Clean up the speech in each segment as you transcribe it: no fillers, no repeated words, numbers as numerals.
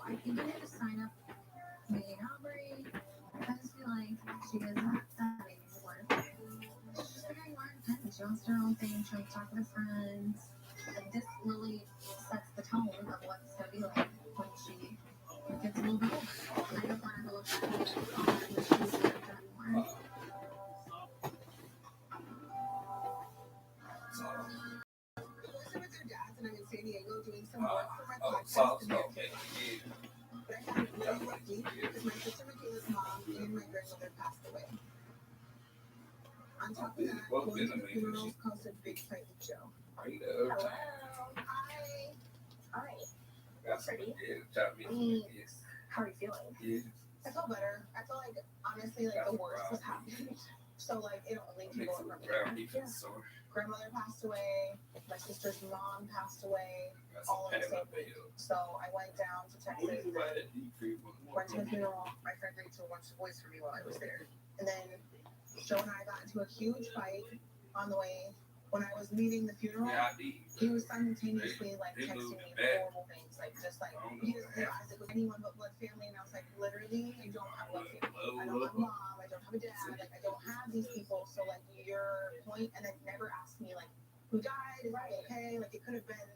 I think I'm gonna sign up Megan Aubrey. I just feel like she isn't that anymore. She's just becoming more independent. She wants to do her own thing. She wants to talk with her friends. And this really sets the tone of what it's gonna be like when she gets a little bit older. I don't want her to look back at when she's not that anymore. With their dads, and I'm in San Diego doing some work for my podcast. Okay. But I had it really lucky because my sister Michaela's mom and my grandmother passed away. On top of that, going to the funerals caused a big fight with Joe. Hello. Hi. Hi. That's Pretty. Yes. How are you feeling? Yes. I felt better. I felt like, honestly, like the worst was happening. So, like, it only can go from there. Grandmother passed away. My sister's mom passed away. All in the same week. So, I went down to Texas. Went to the funeral. My friend Rachel watched the voice for me while I was there. And then Joe and I got into a huge fight on the way. When I was leaving the funeral, he was simultaneously like texting me horrible things, like just like he was Isaac with anyone but blood family, and I was like, literally, I don't have blood family. I don't have a mom. I don't have a dad. Like I don't have these people. So like your point, and then never asked me like who died, is it okay? Like it could have been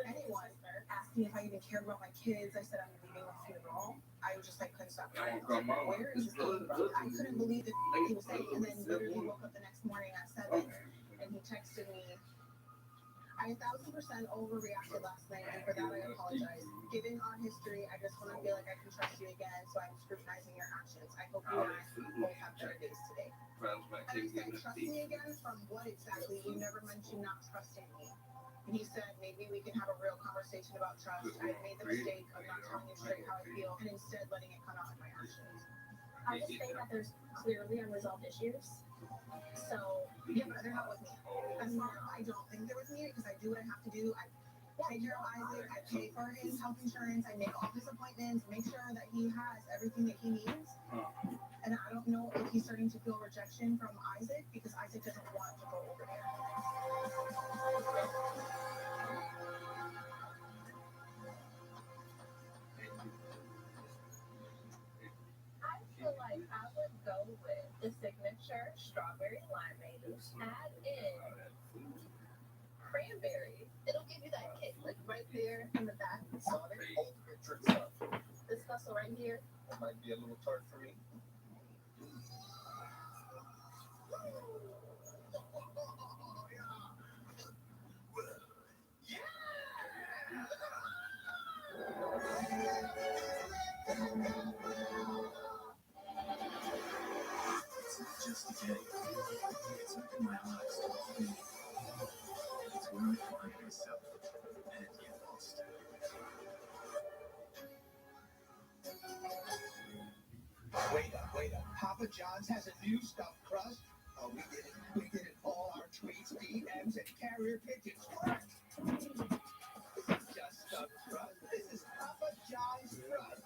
anyone. Asked me if I even cared about my kids. I said I'm leaving the funeral. I was just like couldn't stop crying. Like, where is this coming from? I couldn't believe it. He was saying, and then literally woke up the next morning at 7. And he texted me. I 1,000% overreacted last night, and for that I apologize. Given our history, I just want to feel like I can trust you again, so I'm scrutinizing your actions. I hope you and I both have better days today. And I said, trust me again from what exactly? You never mentioned not trusting me. And he said, maybe we can have a real conversation about trust. I made the mistake of not telling you straight how I feel, and instead letting it come out in my actions. I just think that there's clearly unresolved issues. So, yeah, but they're not with me. I don't think they're with me because I do what I have to do. I take care of Isaac. I pay for his health insurance. I make all his appointments, make sure that he has everything that he needs. And I don't know if he's starting to feel rejection from Isaac because Isaac doesn't want to go over there. I feel like I would go with the signature strawberry limeade. Add in cranberry. It'll give you that kick, like right there in the back. Sonic ultimate trick stuff. This vessel right here. It might be a little tart for me. It's not just a day. It's opened my eyes to all things. It's where I find myself and get lost. Wait up. Papa John's has a new stuffed crust. Oh, we did it. We did it. All our tweets, DMs, and carrier pigeons worked. This is just stuffed crust. This is Papa John's crust.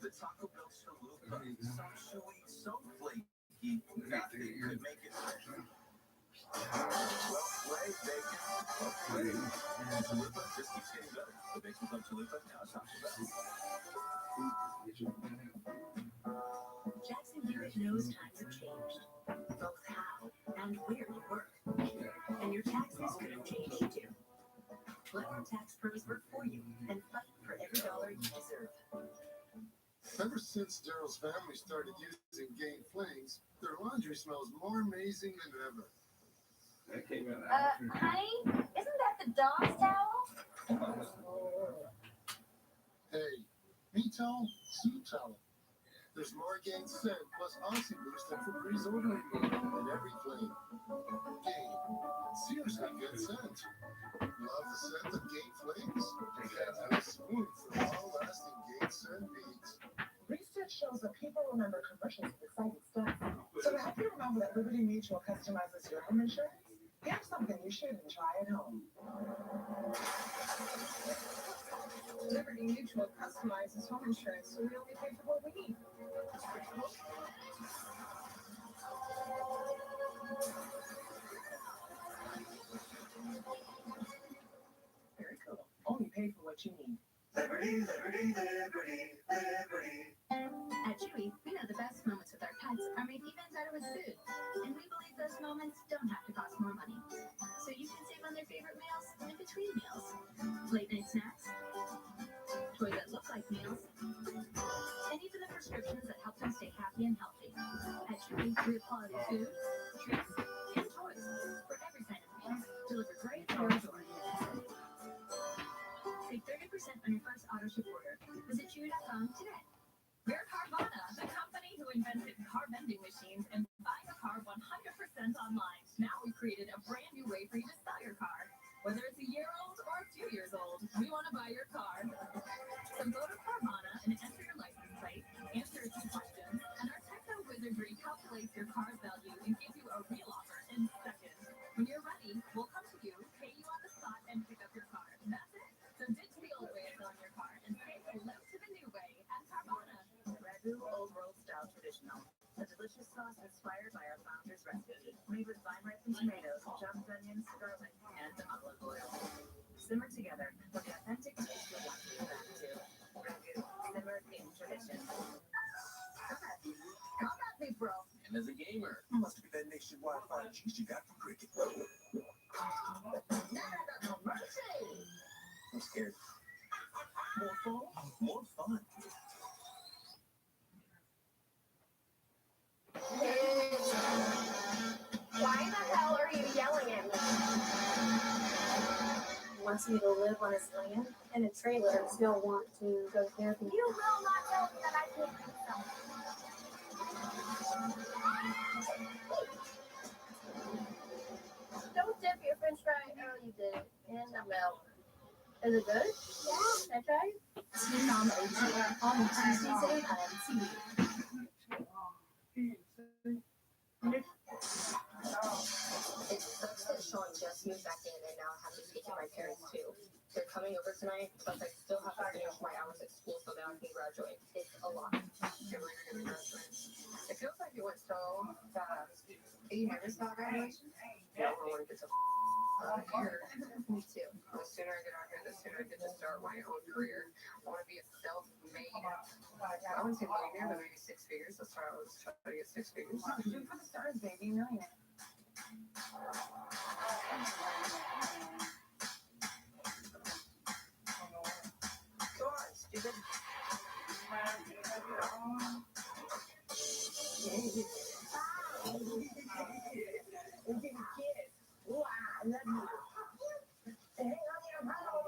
The Taco Bell chalupa, so chewy, so flaky, nothing could make it special. 12-play bacon, and chalupa just keeps getting better. The bacon club chalupa, now it's Taco Bell. Jackson Hewitt knows times have changed, both how and where you work. And your taxes could have changed too. Let our tax pros work for you and fight for every dollar you deserve. Ever since Daryl's family started using Gain Flings, their laundry smells more amazing than ever. That came out after. Honey, isn't that the dog's towel? Hey, me towel, Sue towel. There's more Gain Scent plus Aussie Boost and Febreze ordering mode in every claim. Gain. Seriously good scent. Love the scent of Gain Flings? And a spoon for long-lasting Gain Scent beads. Research shows that people remember commercials with exciting stuff. So to help you remember that Liberty Mutual customizes your home insurance, here's something you shouldn't try at home. Liberty Mutual customizes home insurance so we only pay for what we need. Very cool. Only pay for what you need. Liberty, liberty, liberty, liberty. At Chewy, we know the best moments with our pets are made even better with food. And we believe those moments don't have to cost more money. So you can save on their favorite meals in between meals. Late night snacks, toys that look like meals, and even the prescriptions that help them stay happy and healthy. At Chewy, we have quality food, treats, and toys for every kind of meal delivered right to your door. Save 30% on your first auto ship order. Visit Chewy.com today. We're Carvana, the company who invented car vending machines and buying a car 100% online. Now we've created a brand new way for you to sell your car. Whether it's a year old or a few years old, we want to buy your car. So go to Carvana and enter your license plate, answer a few questions, and our techno wizardry calculates your car's value and gives you a real offer in seconds. When you're ready, we'll come to you, pay you on the spot, and pick up your car. That's it. So ditch the old way of selling your car and say hello to the new way at Carvana. Ragu Old World Style Traditional. A delicious sauce inspired by our founder's recipe. Made with vine-ripened tomatoes, chopped onions, garlic, and olive oil. Simmer together with the authentic taste you'll want to go back to. Ragu, simmered in tradition. Come at me, bro. And as a gamer, Must be that nationwide 5G you got from Cricket. No mercy. I'm scared. More fun? More fun. Why the hell are you yelling at me? He wants me to live on his land in a trailer and still want to go to therapy. You will not tell me that I can't do something. Don't dip your french fry. Oh, you did it. In the milk. Is it good? Yeah. I tried. Team on the Tuesdays at TV. It sucks that Sean just moved back in and now I have to speak to my parents too. They're coming over tonight, plus I still have to finish my hours at school so that I can graduate. It's a lot. Can't believe you're gonna graduate. It feels like it went so fast. Are you nervous about graduation? Yeah, I want to get to out of here. Me too. The sooner I get out here, the sooner I get to start my own career. I want to be a self-made. I want to say millionaire, but maybe six figures. Let's try to get six figures. Shoot for the stars, baby. Millionaire. Go on, stupid. Wow, I love you. Hang on your mouth.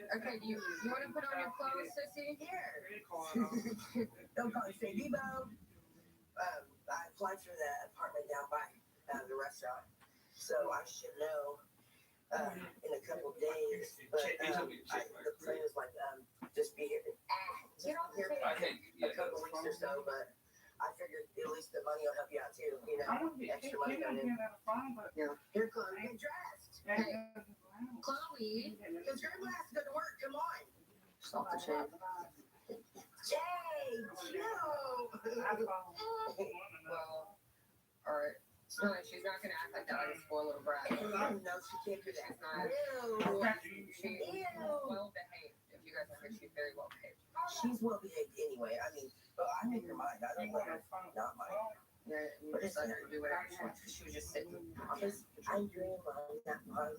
Okay, you want to put on your clothes, sissy? Here. Don't call me Say Debo. I applied for that apartment down by the restaurant, so I should know in a couple days. But the plan is like just be here, here a couple weeks or so. But I figured at least the money will help you out too. You know, extra money coming in. Here, Chloe, get dressed. Hey, Chloe. Because Grandma has to go to work. Come on. Stop the chain. Jay, no. Well, alright. No, she's not gonna act like that like a spoiled little brat. No, she can't do that. She's not. She's well behaved. If you guys know her, she's very well behaved. She's well behaved anyway. I mean, but I make her mind. I don't let her not mind. Yeah, you just let her do whatever she wants because she was just sitting on this. I dream of that money.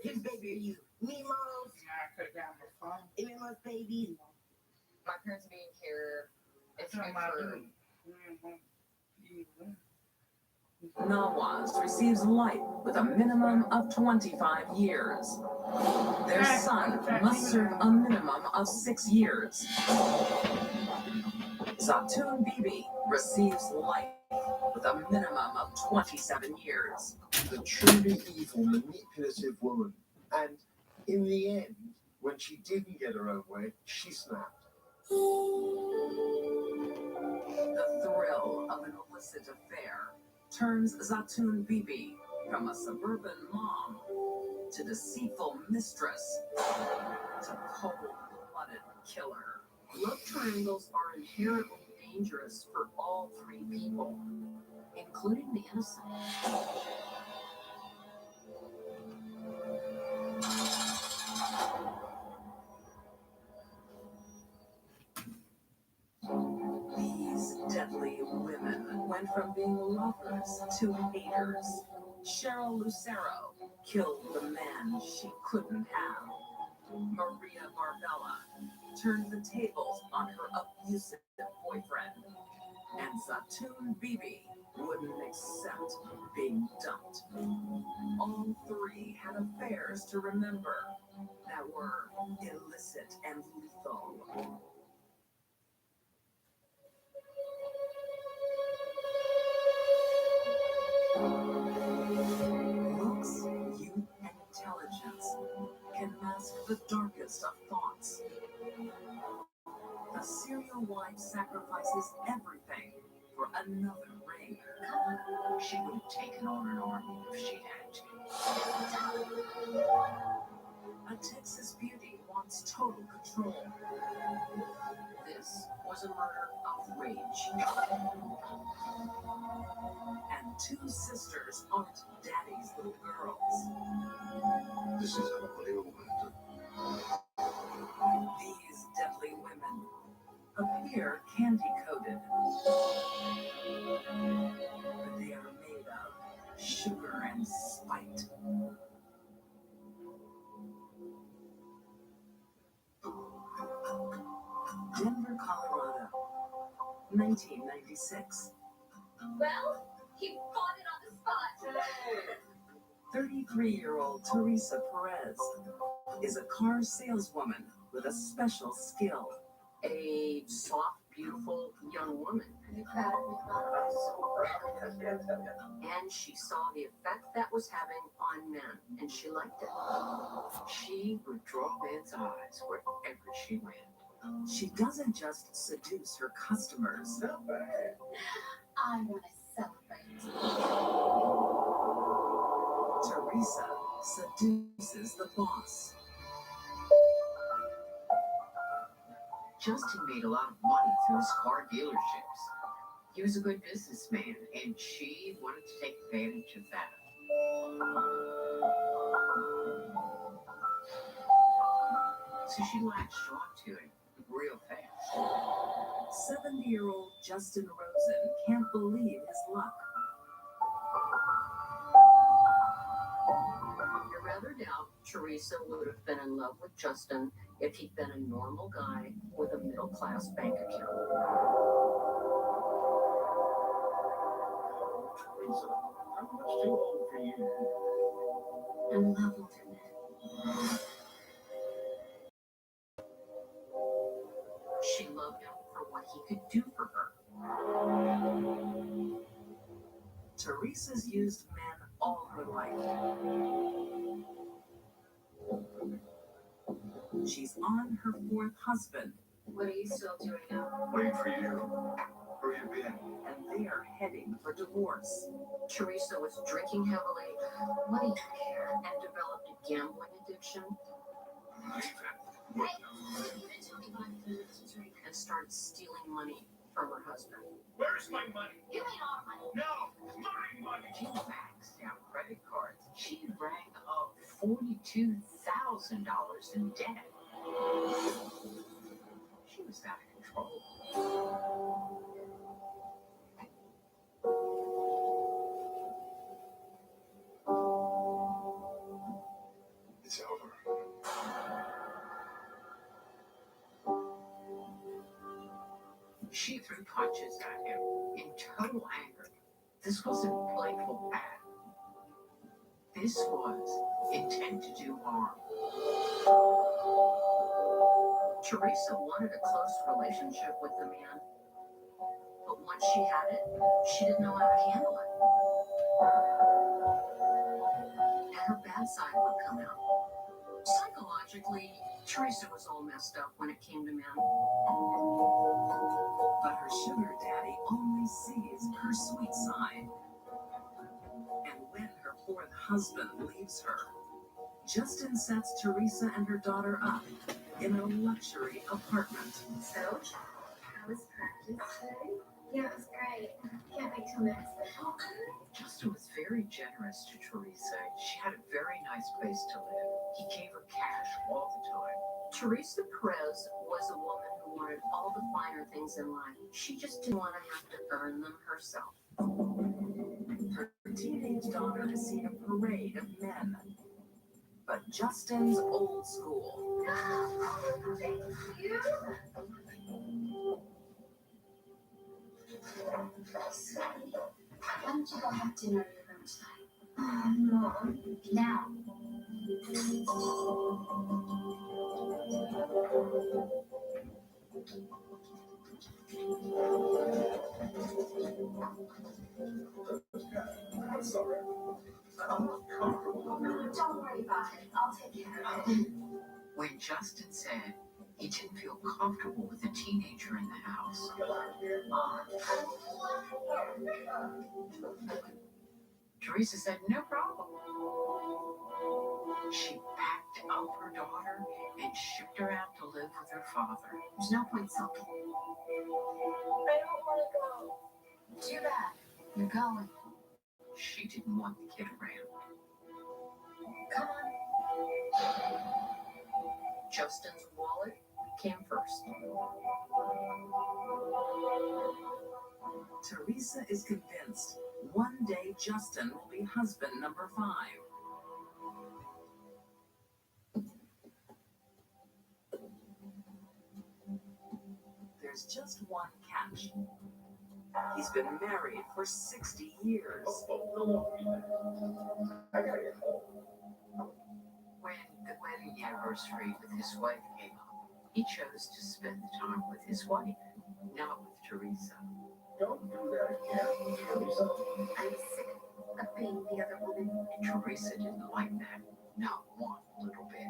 Whose baby are you? Nemo's? Nemo's baby? My parents being here, it's good for Nawaz receives life with a minimum of 25 years. Their son must serve a minimum of 6 years. Zatoon Bibi receives life with a minimum of 27 years. The truly evil, manipulative woman. And in the end, when she didn't get her own way, she snapped. The thrill of an illicit affair turns Zatoon Bibi from a suburban mom to deceitful mistress to cold-blooded killer. Love triangles are inherently dangerous for all three people, including the innocent. These deadly women went from being lovers to haters. Cheryl Lucero killed the man she couldn't have. Maria Barbella turned the tables on her abusive boyfriend. And Zatoon Bibi wouldn't accept being dumped. All three had affairs to remember that were illicit and lethal. Looks, youth, and intelligence can mask the darkest of thoughts. The serial wife sacrifices everything for another ring. She would have taken on an army if she'd had to. A Texas beauty wants total control. This was a murder of rage. And two sisters aren't daddy's little girls. This is unbelievable. These deadly women appear candy-coated, but they are made of sugar and spite. Denver, Colorado, 1996. Well, he fought it on the spot. 33-year-old Teresa Perez is a car saleswoman with a special skill. A soft, beautiful young woman. And she saw the effect that was having on men, and she liked it. She would draw men's eyes wherever she went. She doesn't just seduce her customers. I want to celebrate. Teresa seduces the boss. Justin made a lot of money through his car dealerships. He was a good businessman, and she wanted to take advantage of that. So she latched onto it real fast. 70-year-old Justin Rosen can't believe his luck. I rather doubt Teresa would have been in love with Justin if he'd been a normal guy with a middle-class bank account. Teresa, I'm much too old for you. And love with him. She loved him for what he could do for her. Teresa's used men all her life. She's on her fourth husband. What are you still doing now? Waiting for you. Where you been? And they are heading for divorce. Teresa was drinking heavily, what do you care, and developed a gambling addiction. And started stealing money from her husband. Where's my money? You ain't our money. No, my money. She maxed out credit cards. She rang up $42,000 in debt. She was out of control. It's over. She threw punches at him in total anger. This wasn't playful pat. This was intent to do harm. Teresa wanted a close relationship with the man, but once she had it, she didn't know how to handle it. And her bad side would come out. Psychologically, Teresa was all messed up when it came to men. But her sugar daddy only sees her sweet side. And when her fourth husband leaves her, Justin sets Teresa and her daughter up in a luxury apartment. So, how was practice today? Yeah, it was great. Can't wait till next week. Justin was very generous to Teresa. She had a very nice place to live. He gave her cash all the time. Teresa Perez was a woman who wanted all the finer things in life. She just didn't want to have to earn them herself. Her teenage daughter has seen a parade of men. But Justin's old school. Thank you. Why don't you go have dinner in your room tonight? Mom. Now. I'm sorry. I'm uncomfortable. Don't worry about it. I'll take care of it. When Justin said he didn't feel comfortable with a teenager in the house, Teresa said, no problem. She packed up her daughter and shipped her out to live with her father. There's no point sulking. I don't want to go. Too bad. You're going. She didn't want the kid around. Come on. Justin's wallet came first. Teresa is convinced one day Justin will be husband number 5. There's just one catch. He's been married for 60 years. I gotta get home. When the wedding anniversary with his wife came up, he chose to spend the time with his wife, not with Teresa. Don't do that again, Teresa. I'm sick of being the other woman. And Teresa didn't like that, not one little bit.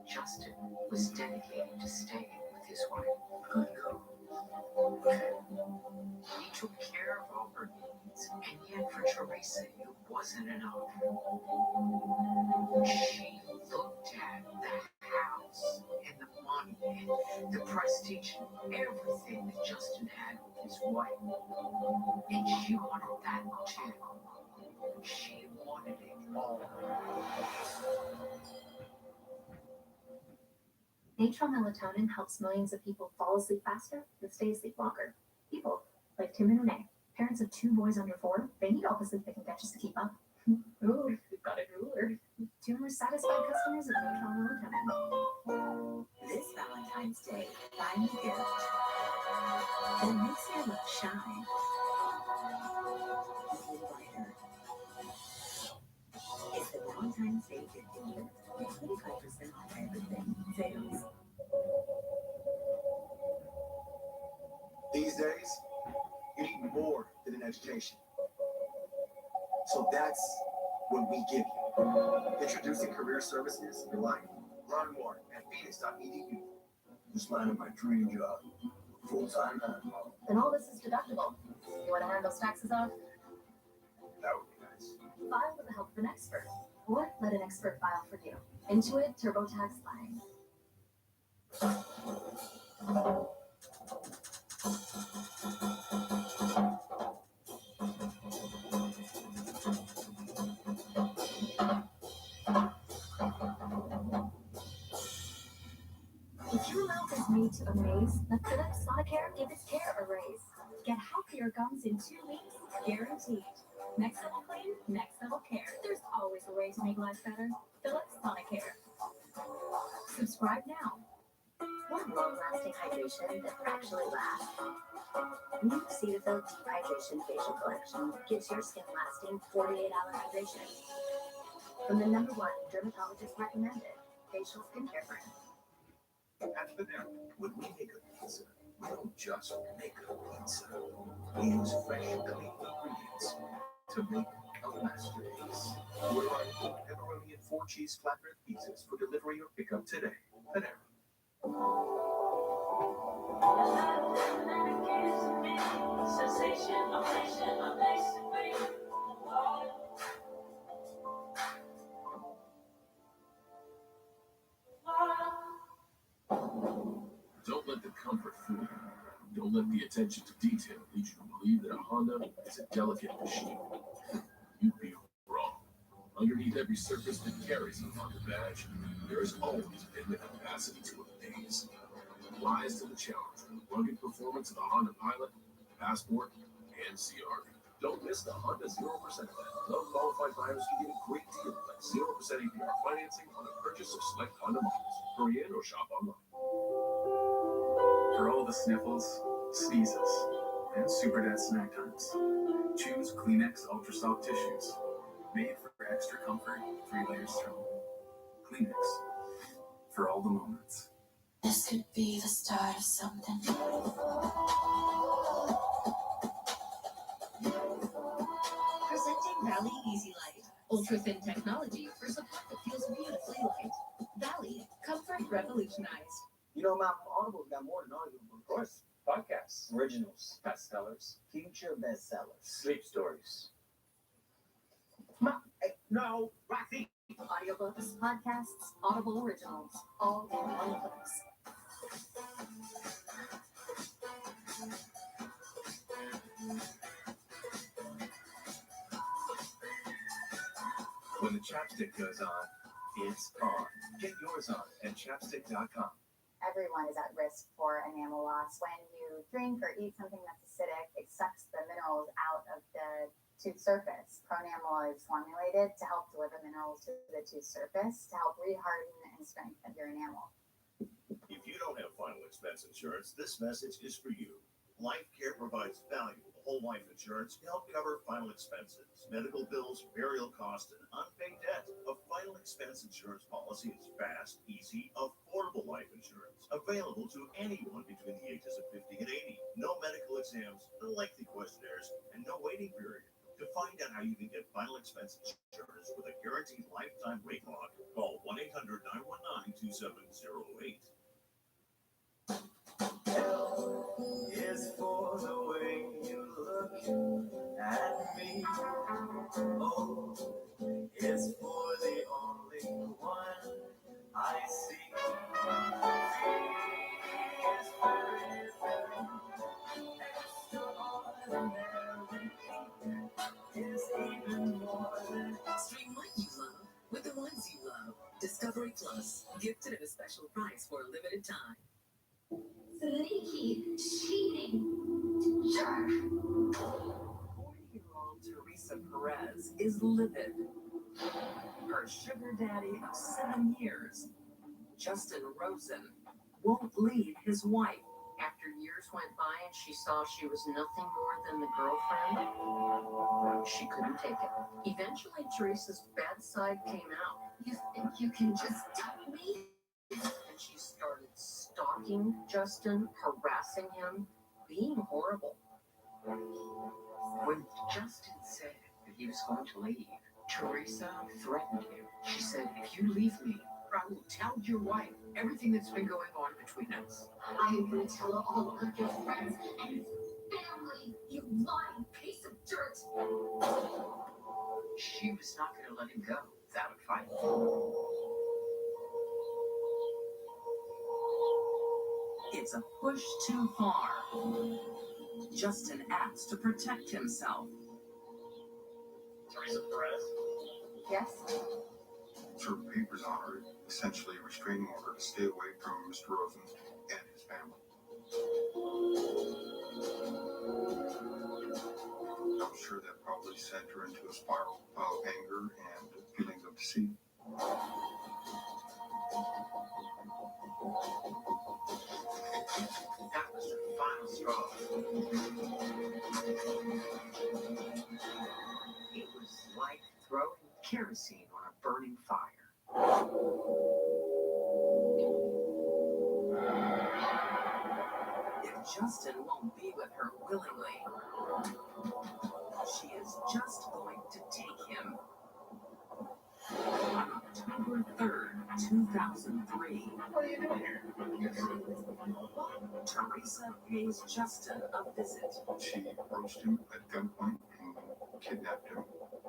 Justin was dedicated to staying with his wife. Good girl. He took care of all her needs, and yet for Teresa, it wasn't enough. She looked at the house and the money and the prestige and everything that Justin had with his wife. And she wanted that too. She wanted it all. Natural melatonin helps millions of people fall asleep faster and stay asleep longer. People like Tim and Renee, parents of 2 boys under 4, they need all the sleep they can get just to keep up. Ooh, we've got a drooler. 2 more satisfied customers of natural melatonin. This Valentine's Day, buy me a gift that makes your love shine even brighter. It's the Valentine's Day gifting gift with 25% off everything. Sales. These days, you need more than an education. So that's what we give you. Introducing career services in your life. Learn more at phoenix.edu. Just landed my dream job. Full-time at home. And all this is deductible. You want to hand those taxes off? That would be nice. File with the help of an expert. Or let an expert file for you. Intuit TurboTax Live. If your mouth is made to amaze, let Philips Sonicare give its care a raise. Get healthier gums in 2 weeks, guaranteed. Next level clean, next level care. There's always a way to make life better. Philips Sonicare. Subscribe now. Want long-lasting hydration that actually lasts. New Cetaphil Deep Hydration Facial Collection gives your skin lasting 48-hour hydration. From the #1 dermatologist recommended facial skincare brand. At Panera, when we make a pizza, we don't just make a pizza. We use fresh, clean ingredients to make a masterpiece. Order our pepperoni and 4 cheese flatbread pizzas for delivery or pickup today. Panera. Don't let the comfort fool you. Don't let the attention to detail lead you to believe that a Honda is a delicate machine. You'd be wrong. Underneath every surface that carries a Honda badge, there has always been the capacity to amaze. Rise to the challenge with the rugged performance of the Honda Pilot, Passport, and CR-V. Don't miss the Honda 0% plan. Non-qualified buyers can get a great deal like 0% APR financing on the purchase of select Honda models. Hurry in or shop online. For all the sniffles, sneezes, and super dead snack times, choose Kleenex Ultra Soft Tissues. Made for extra comfort, 3 layers strong. Kleenex. For all the moments. This could be the start of something. Presenting Valley Easy Light. Ultra thin technology for support that feels beautifully light. Valley, comfort revolutionized. You know, Mount Audible's got more than audio, of course. Podcasts, Originals, bestsellers, future bestsellers, sleep stories. No, Roxy. Audiobooks, podcasts, Audible originals, all in one place. When the chapstick goes on, it's on. Get yours on at chapstick.com. Everyone is at risk for enamel loss. When you drink or eat something that's acidic, it sucks the minerals out of the tooth surface. Pronamel is formulated to help deliver minerals to the tooth surface to help reharden and strengthen your enamel. If you don't have final expense insurance, this message is for you. Life Care provides valuable whole life insurance to help cover final expenses, medical bills, burial costs, and unpaid debt. A final expense insurance policy is fast, easy, affordable life insurance, available to anyone between the ages of 50 and 80. No medical exams, no lengthy questionnaires, and no waiting period. To find out how you can get final expense insurance with a guaranteed lifetime rate lock, call 1-800-919-2708. L is for the way you look at me. O is for the only one I see. V is very, very extraordinary. Is even more than Stream what you love with the ones you love. Discovery Plus, gifted at a special price for a limited time. Sneaky, cheating, jerk. 40-year-old Teresa Perez is livid. Her sugar daddy of 7 years, Justin Rosen, won't leave his wife. After years went by and she saw she was nothing more than the girlfriend, she couldn't take it. Eventually, Teresa's bad side came out. You think you can just dump me? And she started stalking Justin, harassing him, being horrible. When Justin said that he was going to leave, Teresa threatened him. She said, if you leave me, I will tell your wife everything that's been going on between us. I am going to tell all of your friends and family, you lying piece of dirt. She was not going to let him go without a fight. It's a push too far. Justin acts to protect himself. Teresa Perez? Yes? Certain papers on her, essentially a restraining order to stay away from Mr. Rosen and his family. I'm sure that probably sent her into a spiral of anger and feelings of deceit. that was the final straw. straw. It was like throwing kerosene on a burning fire. If Justin won't be with her willingly, she is just going to take him. On October 3rd, 2003, What are you doing here? Teresa pays Justin a visit. She approached him at gunpoint and kidnapped him,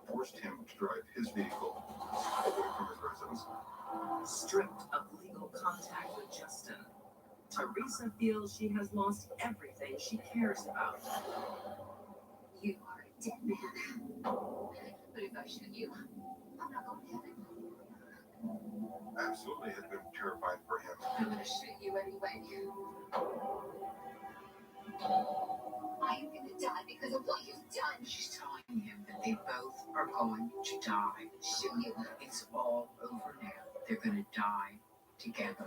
forced him to drive his vehicle away from his residence. Stripped of legal contact with Justin, Teresa feels she has lost everything she cares about. You are a dead man. But if I shoot you, I'm not going to heaven. Absolutely had been terrifying for him. I'm going to shoot you anyway. I am going to die because of what you've done. She's telling him that they both are going to die. Shoot you. It's all over now. They're going to die together.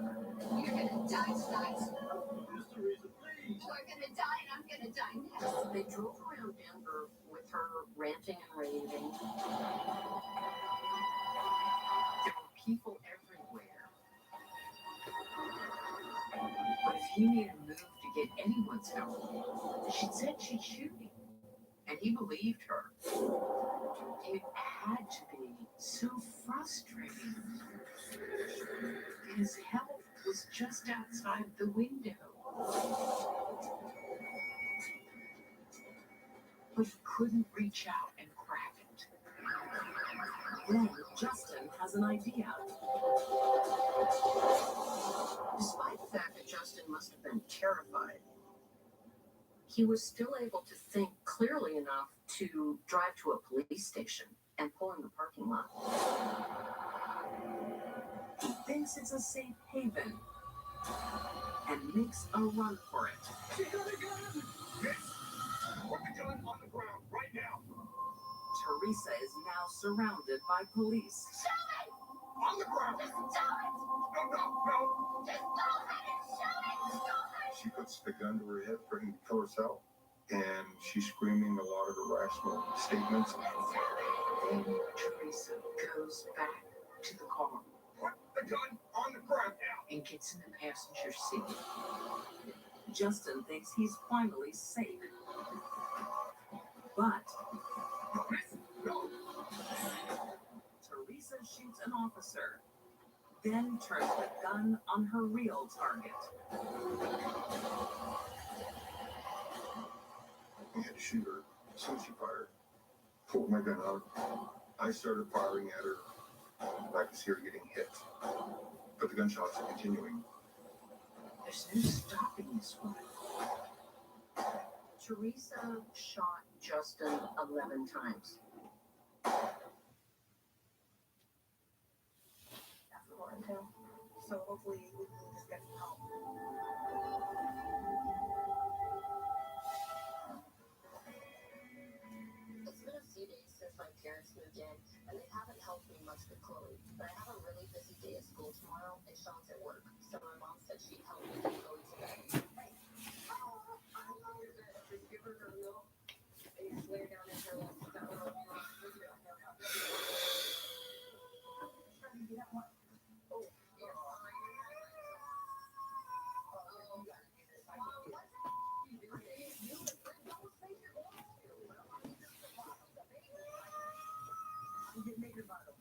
You're going to die tonight. Miss Teresa, please. You are going to die and I'm going to die next. They drove around Denver with her ranting and raving. There were people everywhere. But if he made a move to get anyone's help, she said she'd shoot him. And he believed her. It had to be so frustrating. His health was just outside the window. But he couldn't reach out and grab it. Then Justin has an idea. Despite the fact that Justin must have been terrified, he was still able to think clearly enough to drive to a police station and pull in the parking lot. He thinks it's a safe haven and makes a run for it. She got a gun! Yes! Put the gun on the ground right now! Teresa is now surrounded by police. Shoot it! On the ground! Just do it! No! Just go ahead and shoot it! Go ahead! She puts the gun to her head, threatening to kill herself. And she's screaming a lot of irrational statements. Then Teresa goes back to the car. Put the gun on the ground now! And gets in the passenger seat. Justin thinks he's finally safe. But No! Teresa shoots an officer, then turns the gun on her real target. I had to shoot her. As soon as she fired, pulled my gun out. I started firing at her. I could see her getting hit. But the gunshots are continuing. There's no stopping this woman. Teresa shot Justin 11 times. That's important too. So hopefully we can just get some help. It's been a few days since my parents moved in, and they haven't helped me much with Chloe. But I have a really busy day at school tomorrow, and Sean's at work. So my mom said she'd help me get Chloe to bed. Hey, just give her her milk, and you lay her down in her lap. That will help you. Trying to get out one. Oh, you're fine. Make your bottle.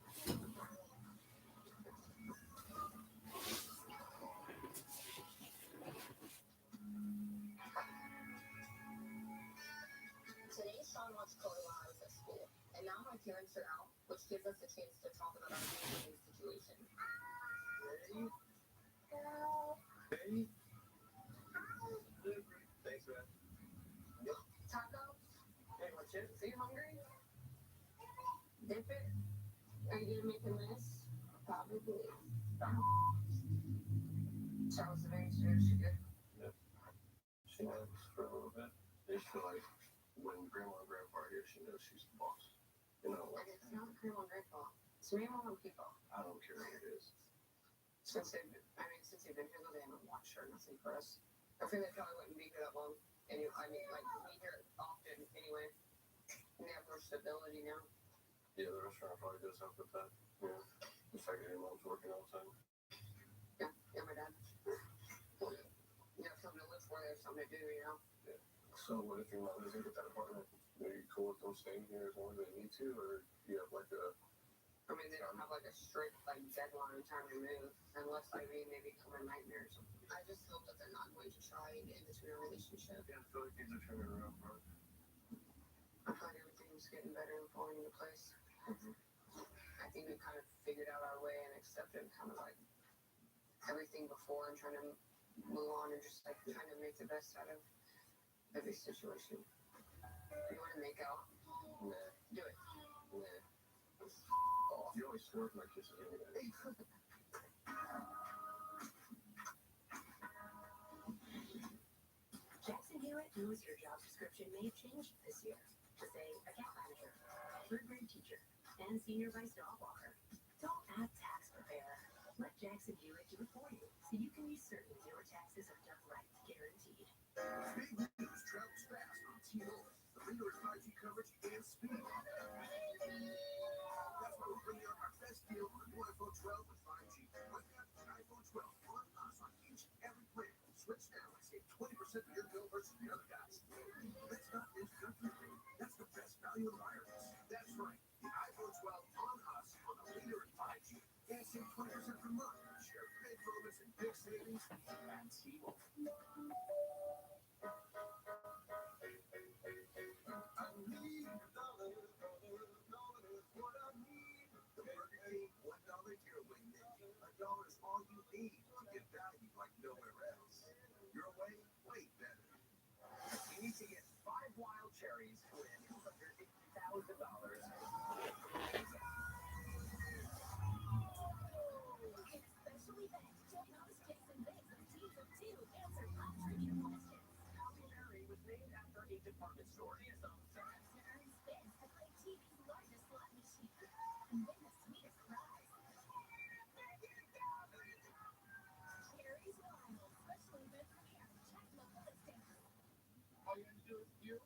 Today, Sean watched Chloe while I was at school, and now my parents are out, which gives us a chance to talk about our living situation. Hey. Thanks, man. Taco? Hey, my chips. Are you hungry? Dip it? Are you gonna make a mess? Probably. Charles is very serious. You good? She knows for a little bit. They feel like when grandma and grandpa are here, she knows she's the boss. You know, And it's not grandma and grandpa. It's me and my people. I don't care who it is. Since they've been here, though, they haven't watched her, nothing for us. I feel they probably wouldn't be here that long anyway. stability now. Yeah, the restaurant probably does help with that. Yeah. The fact that your mom's working all the time. Yeah, my dad. You have something to live for, there's something to do, you know? Yeah. So what if your mom doesn't get that apartment? Are you cool with them staying here as long as they need to, or do you have like a... I mean, they don't have like a strict like deadline time to move, unless like they become a nightmare or something. I just hope that they're not going to try and get into a relationship. Yeah, I feel like things are turning around, bro. I feel like everything's getting better and falling into place. I think we kind of figured out our way and accepted kind of like everything before and trying to move on and just like trying to make the best out of every situation. You want to make out? Nah. Do it. Nah. Oh, you always swerve my kisses anyway. Jackson Hewitt knows your job description may have changed this year to say account manager, third grade teacher, and senior vice dog walker. Don't add tax preparer. Let Jackson Hewitt do it for you so you can be certain your taxes are done right, guaranteed. Big news travels fast on T-Mobile. The leader in 5G coverage and speed. That's why we're bringing out our best deal on the new iPhone 12 with 5G. Right now, an iPhone 12 on us on each and every plan. Switch now and save 20% of your bill versus the other guys. That's not introductory. That's the best value in wireless. That's right. The iPhone 12 on us on the leader in 5G. And save 20% per month. Share big moments and big savings at T-Mobile. $1 is all you need to get value like nowhere else. Your way, way better. You need to get 5 wild cherries to win $250,000. Especially that diagnosed case and base of teams of two answer pop trivia questions. Happy Mary was named after a department store. Earn spins to play TV's largest slot machine and win the sweetest prize. Cherry's Wild, special event premiere. Check local listings. All you have to do is you,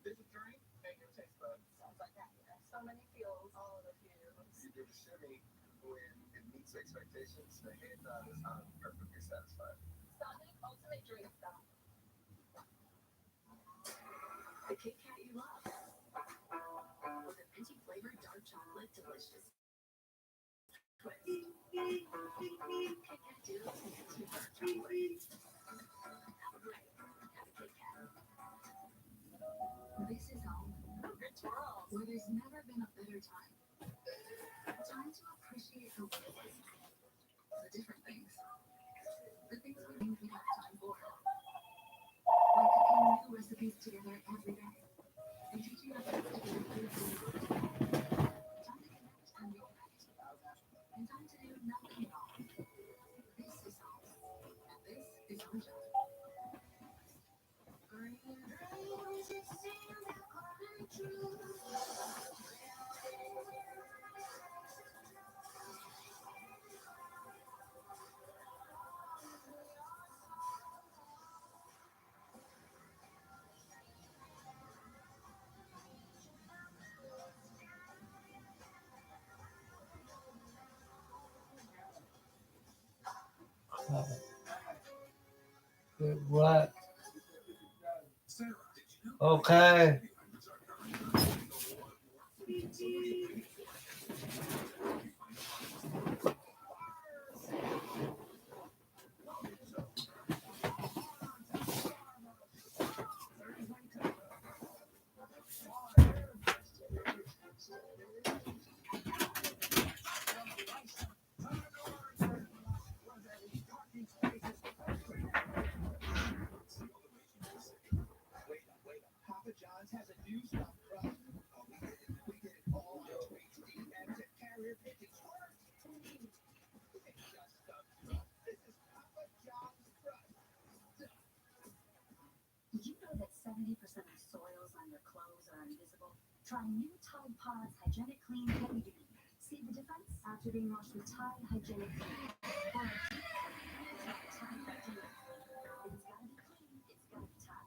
visit drink, and your taste buds. Sounds like that. So many feels, all of the feels. You do the shimmy when it meets expectations. The head nod is I'm perfectly satisfied. Sonic Ultimate Drink Stop. The Kit Kat you love. With a minty flavored dark chocolate delicious twist. Kit Kat Duo minty dark chocolate. Have a bite. Have a Kit Kat. This is home. It's world. Where there's never been a better time. Time to appreciate the ways, the different things, the things we think we have time for. Like cooking new recipes together every day and teaching our kids to be good food. Time to connect and reconnect. And time to do nothing at all. This is home. And this is our job. What? Okay. Papa John's has a new stuffed crust. Oh, we did it all on tweets, DMs, and carrier pigeons. It's just stuffed crust. This is Papa John's crust. Did you know that 70% of soils on your clothes are invisible? Try new Tide Pods Hygienic Clean Heavy Duty. See the difference? After being washed with Tide Hygienic Clean. Or a deep clean. Try Tide Hygienic Clean. If it's gotta be clean, it's gotta be Tide.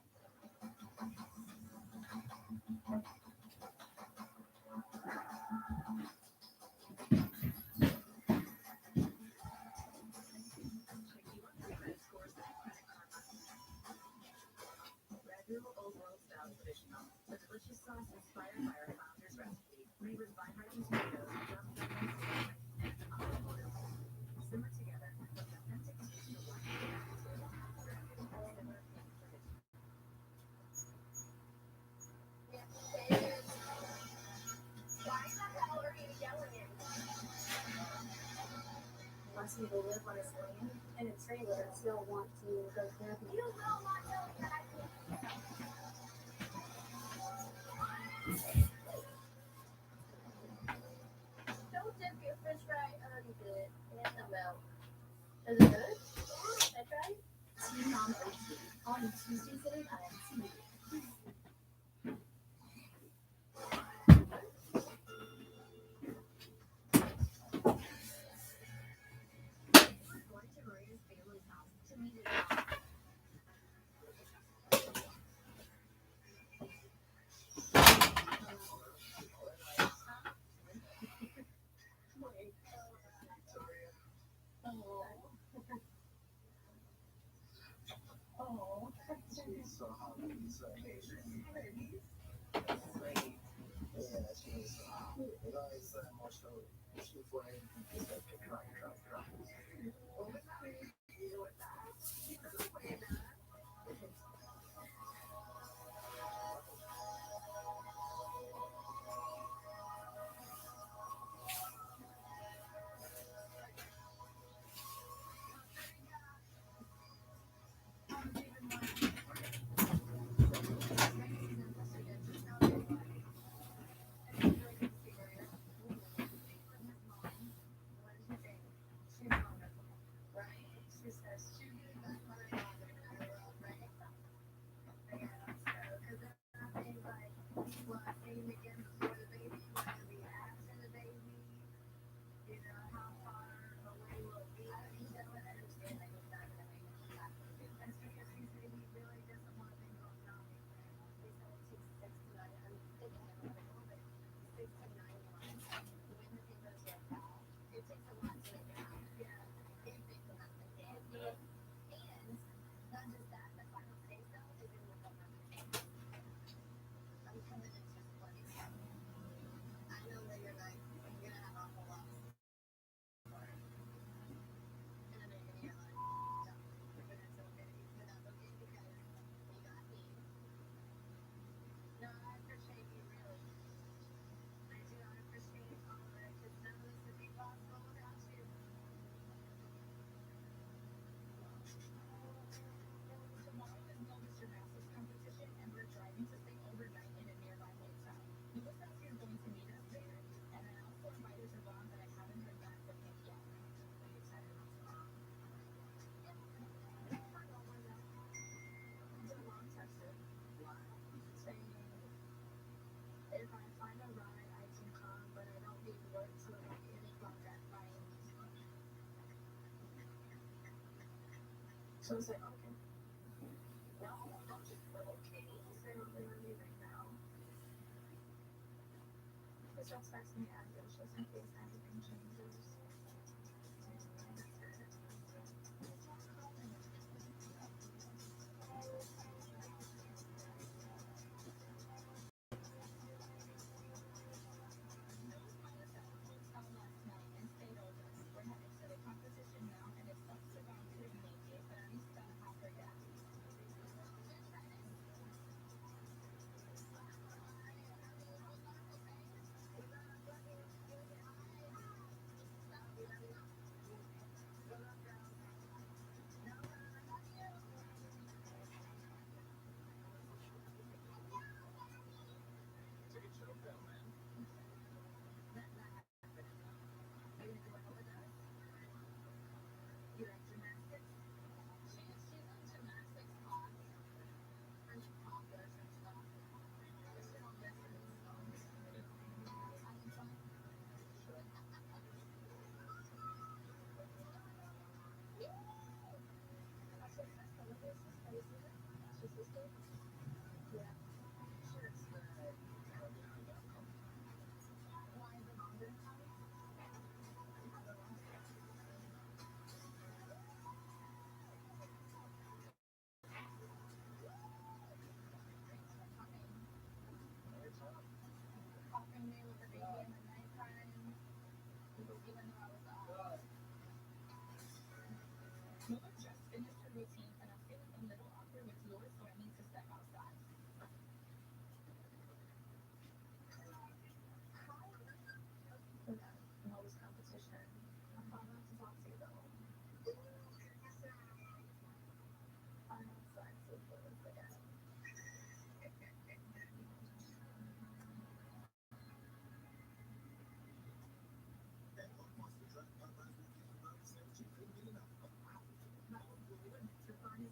delicious sauce inspired by our founder's recipe, made with vine-ripened tomatoes, dump and olive oil. Simmer together with authentic extra wine. Why the hell are you yelling at me? Wants me to live on his land in a trailer, still want to go to therapy. You will not tell me that I can. Don't dip your fish fry. I already did. And the milk. Is it good? I tried. Tea Mom OT. All the Tuesdays at 8 on TV. Going to Maria's family's house to meet his mom. Oh. She's so hot. She's so Asian. She's always emotional. She flamed. She's like crying. What was that? You with that? So I was like, okay. No, don't just feel okay. Say what they were leaving now. This just texts me address just in case anything changes.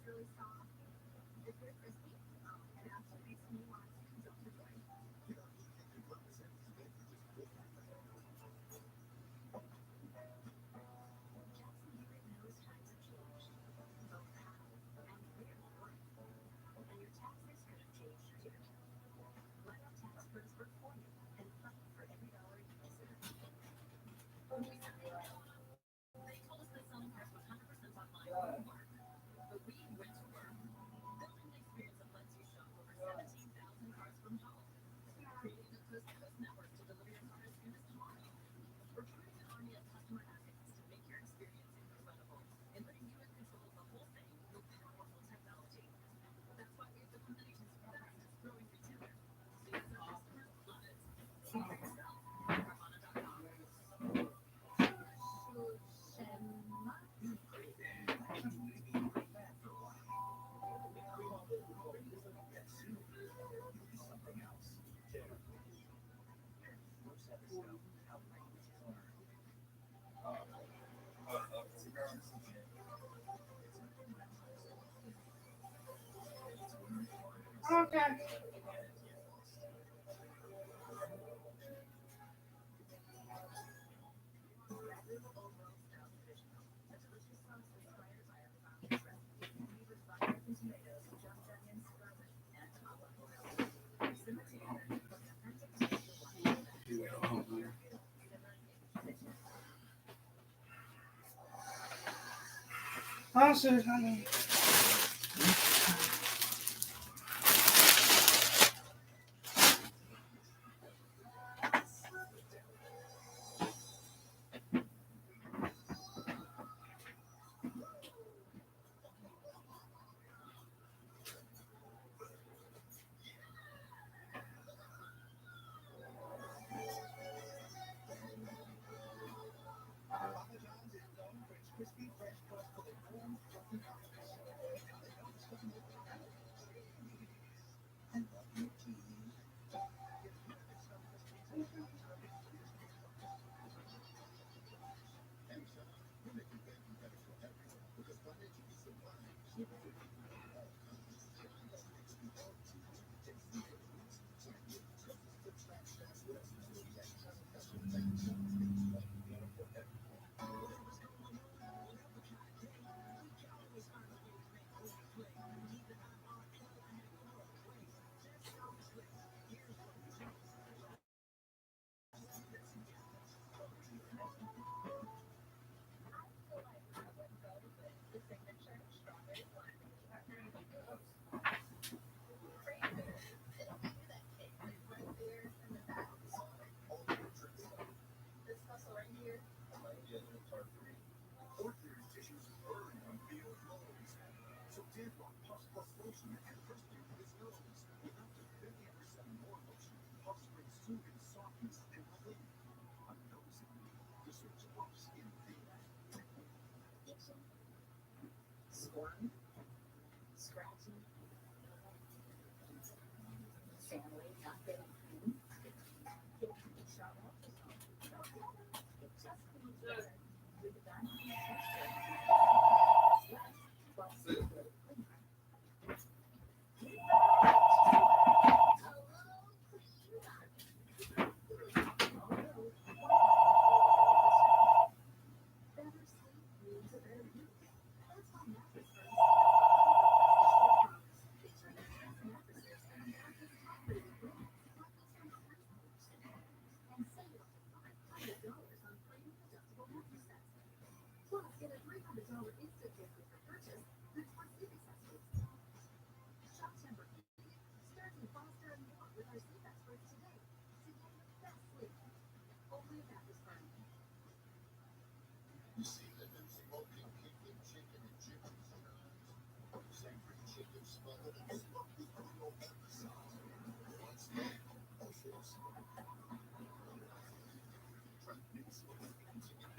really soft. It's very crispy. And actually makes me want to jump for joy. Jackson Hewitt knows times have changed, both how and where you work. And your taxes could have changed too. Let our tax pros work for you and fight for every dollar you consider. They told us that selling cars 100% online wouldn't work. But we went to work. Building an experience that lets you shop over 17,000 cars from home. Creating a coast-to-coast network to deliver your car as soon as tomorrow. Recruiting an army of customer advocates to make your experience incredible. And putting you in control of the whole thing with powerful technology. That's why we've become the nation's fastest growing retailer. So you as our customers love it. See for yourself at Carvana.com. Okay. Honestly, it's not me. Papa John's is known for its crispy, fresh crust full of warm, fluffy toppings. And now they don't just cook them with I love you, cheese. Ordinary tissues burn and feel closed. So Tampon Puffs Plus Lotion and first thing his nose. With up to 50% more lotion, Puffs bring soothing softness and relief. Unnoticeably, the switch Puffs in Itching, squirm, scratching, family not getting food, getting shot up. It just feels better with the diamond plus better sleep means a better you. That's why mattress firms featuring mattresses and mattresses top-rated brands like and save up to $500 on premium adjustable mattress sets. Plus, get a $300 instant gift with your purchase through Smart Sleep Accessories. Shop Timber, Sturgeon, Foster, and more with our sleep experts today to get the best sleep. Only a mattress firm. You see the new smoking kicking chicken and chicken fries? Savory chicken smothered in smoky Creole pepper sauce. What's that? Delicious. Try new smoking chicken.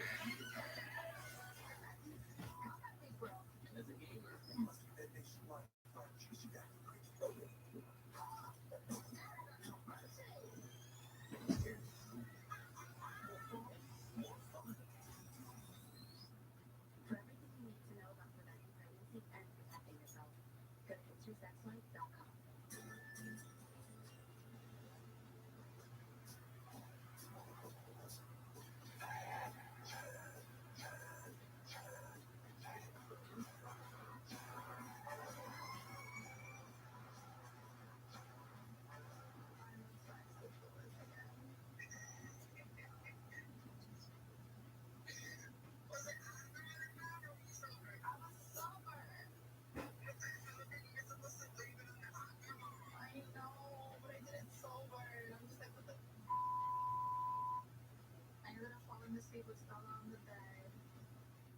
And as a gamer, you must keep that nationwide fire chase you got. For everything you need to know about preventing pregnancy and protecting yourself, sleep with Stella on the bed,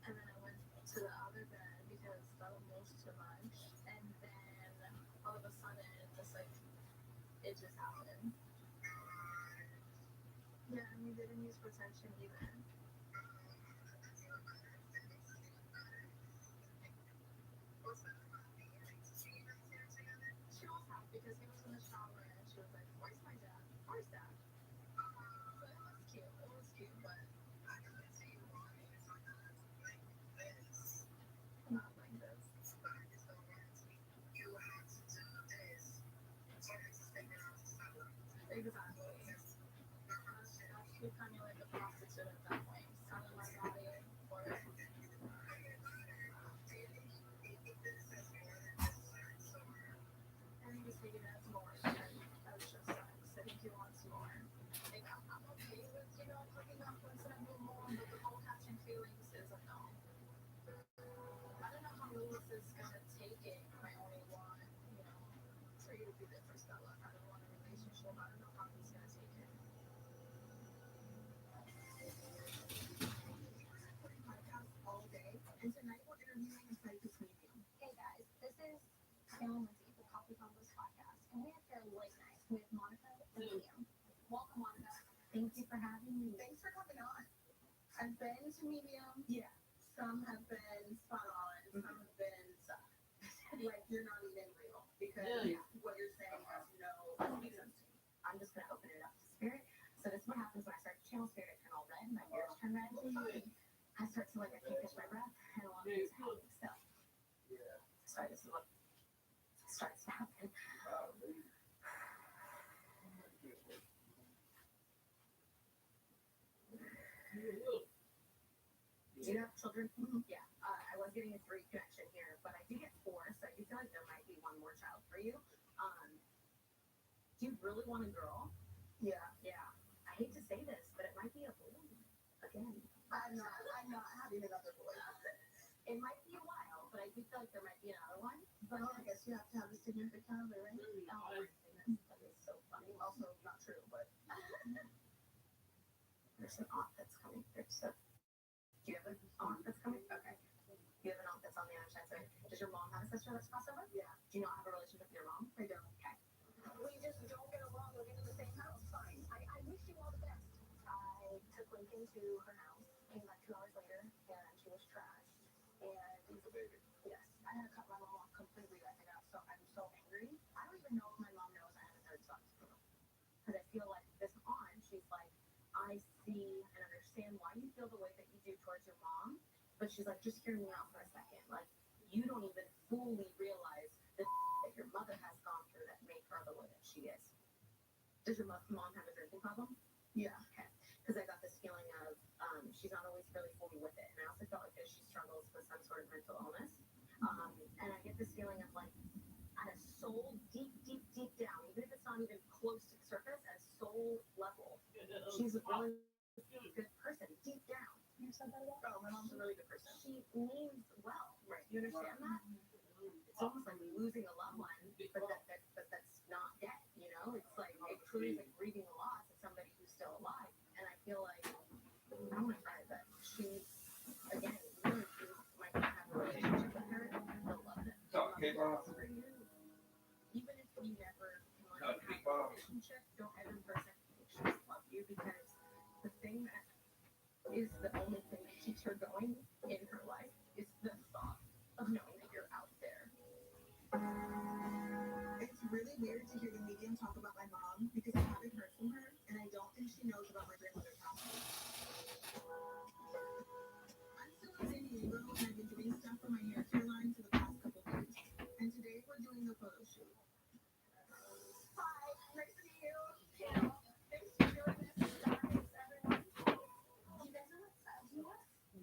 and then I went to the other bed because Stella moves too much, and then all of a sudden, just like it just happened. Yeah, and we didn't use protection either. She was happy because he was in the shower and she was like, "Where's my dad? Where's dad?" So it was cute. It was cute, but not like this. Exactly. She kind of like a prostitute at that point, selling my body for it. And he was taking it as more than as just sex. I think he wants more. Like, I'm okay with, hooking up once I move more, but the whole catching feelings is a no. I don't know how Lewis is gonna take it. I only want, for you to be there for Stella. I don't want a relationship. I don't know how he's gonna take it. Podcast all day, and tonight we're interviewing a psychic medium. Hey guys, this is Taylor Lindsay, the Coffee Combos podcast, and we have here late night with Monica and Medium. Welcome, Monica. Thank you for having me. Thanks for coming on. I've been to Medium. Yeah. Some have been spot on. Some have been like you're not even real because what you're saying has no sense to me. I'm just gonna open it up to spirit. So this is what happens when I start to channel spirit. I turn all red, my ears turn red. I start to I can't catch my breath, and a lot of things happen. So, sorry, this is what starts to happen. Do you have children? Mm-hmm. Yeah. I was getting a 3 connection here, but I do get 4, so I do feel like there might be one more child for you. Do you really want a girl? Yeah. Yeah. I hate to say this, but it might be a boy. Again. I'm not having another boy. It might be a while, but I do feel like there might be another one. But I guess you have to have a significant other, right? Oh, that is so funny. Also not true, but there's an aunt that's coming. Do you have an aunt that's coming? Okay. You have an aunt that's on the other side. So does your mom have a sister that's crossed over? Yeah. Do you not have a relationship with your mom? I don't. Okay. We just don't get along living in the same house. Fine. I wish you all the best. I took Lincoln to her house, came back 2 hours later, and she was trashed. And With the baby. yes, I had to cut my mom off completely. I'm so angry. I don't even know if my mom knows I have a 3rd son. Because I feel like this aunt, she's like, I see and understand why you feel the way that you do towards your mom, but she's like, just hear me out for a second. Like, you don't even fully realize the that your mother has gone through that make her the way that she is. Does your mom have a drinking problem? Yeah. Okay. Because I got this feeling of she's not always really fully with it, and I also felt like that she struggles with some sort of mental illness. And I get this feeling of like, at a soul deep down, even if it's not even close to the surface, at a soul level, she's a really good person deep down. You said that about? Oh, my mom's a really good person. She means well, right? You understand that? It's almost like losing a loved one, but that's not dead. It's like it truly is like grieving the loss of somebody who's still alive. And I feel like I don't want to cry, but she's again, really, you might not have a relationship with her. They'll love it. For you. Even if you never have a relationship, don't ever for a second think she doesn't love you, because the thing that is the only thing that keeps her going in her life is the thought of knowing that you're out there. It's really weird to hear the medium talk about my mom because I haven't heard from her, and I don't think she knows about my grandmother passing. I'm still in San Diego, and I've been doing stuff for my hair care line for the past couple days. And today we're doing the photo shoot. Hi, nice to meet you. Kim. Thanks for doing this. Guys, everyone. Do you guys know what style she was?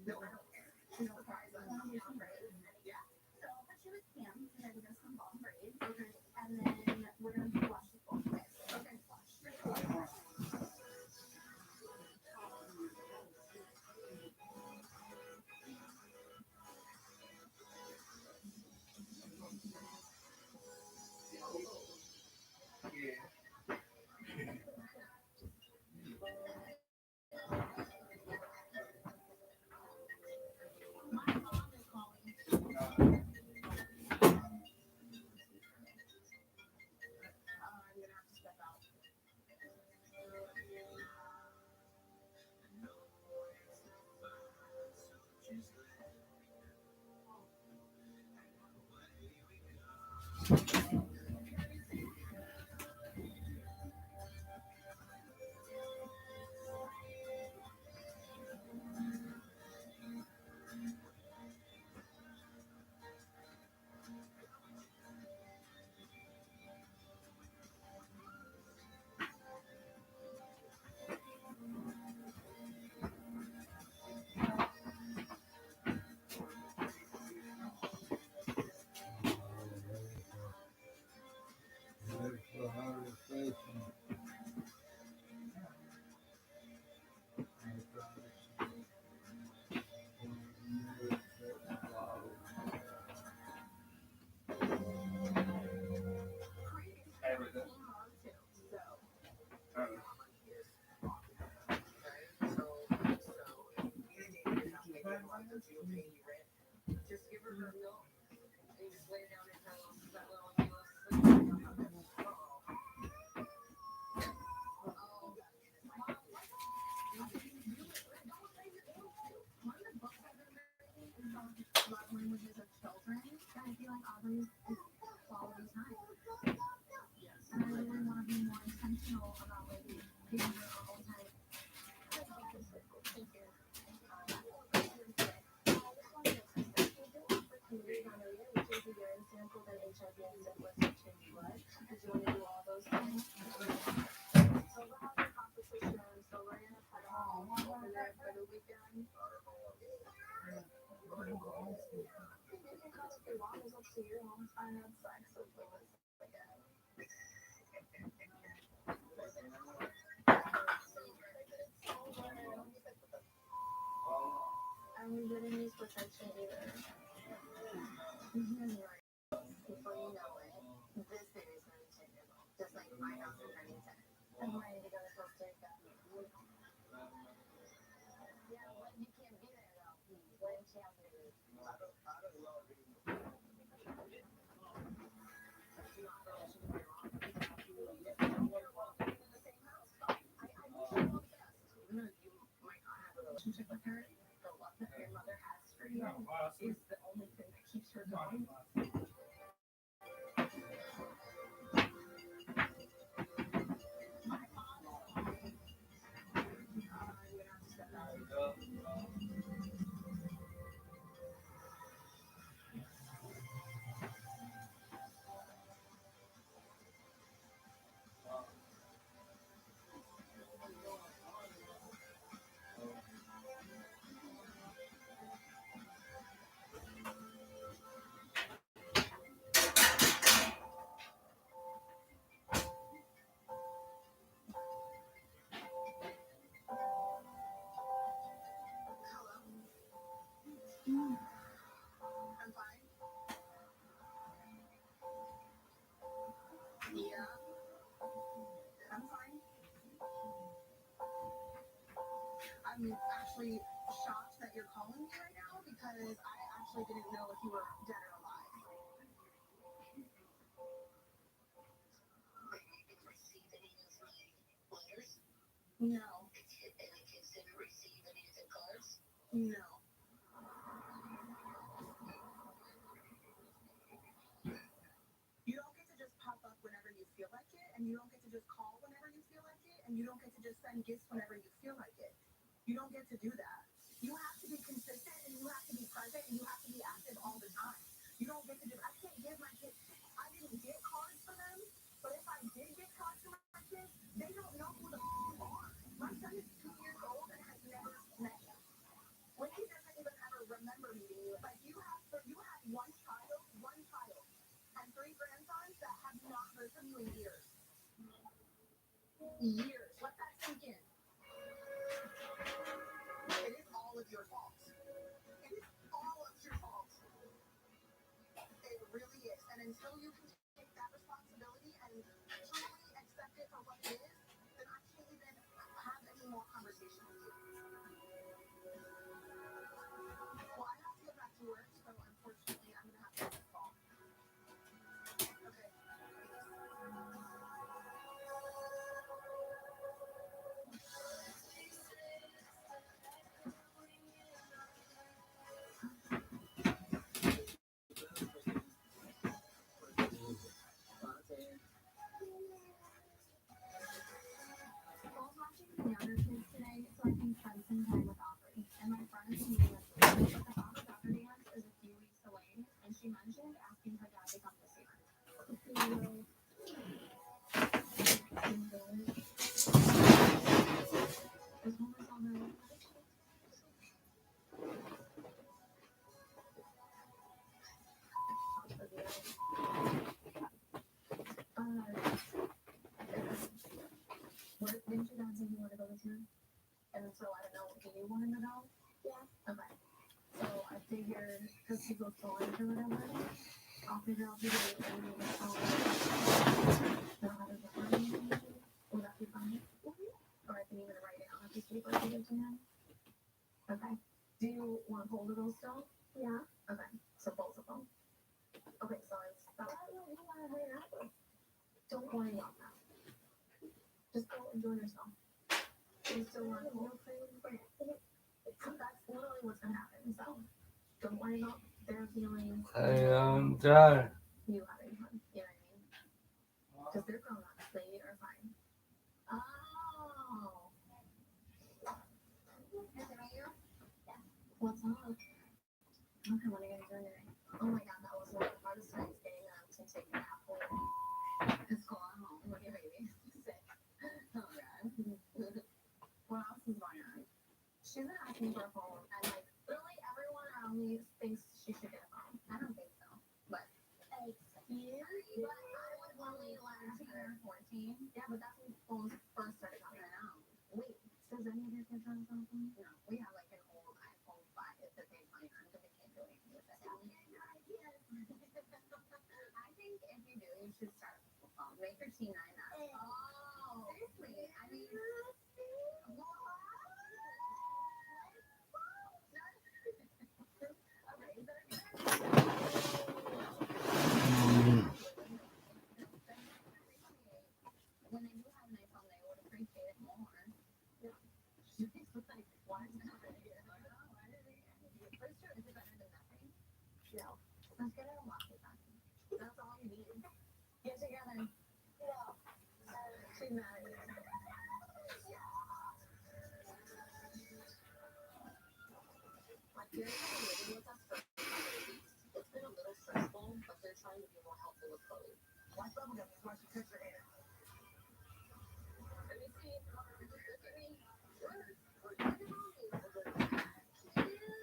No, I don't care. No surprise. I want to do some braids. Yeah. So I'll put you with Kim, and then we're going to some bomb braids. Okay. And then we're going to wash the both ways. she'll pay you rent. Just give her milk and you just lay down in her little sleep. Love languages of children, and I feel like Aubrey's is quality time. And I really want to be more intentional about like giving her our own time. Thank you. Gonorrhea, which is a urine sample, then HIV and syphilis, which is blood. Did you want to do all those things? So we're having a competition, so we're gonna put all over there for the weekend. You can come if you want, it's up to you. I had sex with Lewis again. And we didn't use protection either. Before you know it, this baby's gonna be 10 years old. Just like my house is turning 10. I'm ready to go to Costa Rica. Yeah, but you can't be there though. When she has a baby. Relationship with her, the love that your mother has for you is the only thing that keeps her going. I'm fine. Yeah. I'm fine. I'm actually shocked that you're calling me right now because I actually didn't know if you were dead or alive. No. No. You don't get to just pop up whenever you feel like it, and you don't get to just call whenever you feel like it, and you don't get to just send gifts whenever you feel like it. You don't get to do that. You have to be consistent, and you have to be present, and you have to be active all the time. You don't get to just, I can't give my kids, I didn't get cards for them, but if I did get cards for my kids, they don't know who the f*** are. My son is 2 years old and has never met you. When he doesn't even ever remember meeting you. Like you have one child, and 3 grandsons that have not heard from you in years. Years. Let that sink in. It is all of your fault. It is all of your fault. It really is. And until you can take that responsibility and truly accept it for what it is, then I can't even have any more conversation with you. Well, I have to get back to work, so unfortunately I'm going to have to end the call. Okay. I was watching the younger kids today so I can spend some time with Aubrey. And my friend is meeting us later. But the Father Daughter dance is a few weeks away, and she mentioned asking her dad to come this year. As long as I'll know. What didn't your dad say you want to go this year? And so I don't know, do you want him to go? Yeah. Okay. So I figured, because he goes to lunch or whatever, I'll figure out the date and maybe I'll have it before you. Will that be fine? Or I can even write it on a piece of paper to give to him. Okay. Do you want to hold it all still? Yeah. Okay, so both of them. Okay, so it's about don't worry about that. Just go enjoy yourself. You still want to play with your friend. That's literally what's gonna happen. So don't worry about their feelings. Try. You having fun. You know what I mean? Because they're grown ups. They are fine. Oh. Is it right here? Yeah. What's up? Okay, what are you gonna do today? Oh my god, that was one of the hardest times getting to take a nap. It's cool. I'm home. Look at baby. Sick. Oh god. What else is going on? She's been asking for a phone, and like literally everyone around me thinks she should get a phone. I don't think so, but excuse me. But I was only 11 or 14. Yeah, but that's when phones first started coming out. Wait, does any of your kids have a phone? No, we have like an old iPhone 5 that they play on because they can't do anything with it. I think if you do, you should start a phone. Make your T9 that. Oh, seriously? I mean, when they do have an iPhone, they would appreciate it more. Yeah. She's like, why is it not right here? I don't know. Why did it? But it's true. Is it better than nothing? No. Let's get it a walkie-talkie. That's all you need. Get together. No. She's mad at me. My parents have been living with us for 5 weeks. It's been a little stressful, but they're trying to be more helpful with Chloe. Why bubblegum is why she cuts her hair? Let me see. Look at me. Look at mommy. Cutie.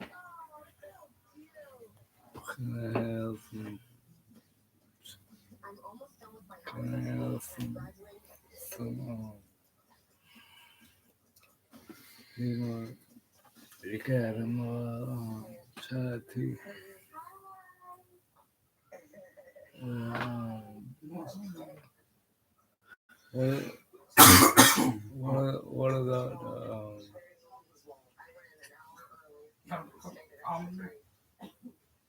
Oh, so cute. I'm almost done with my house. I'm graduating. What about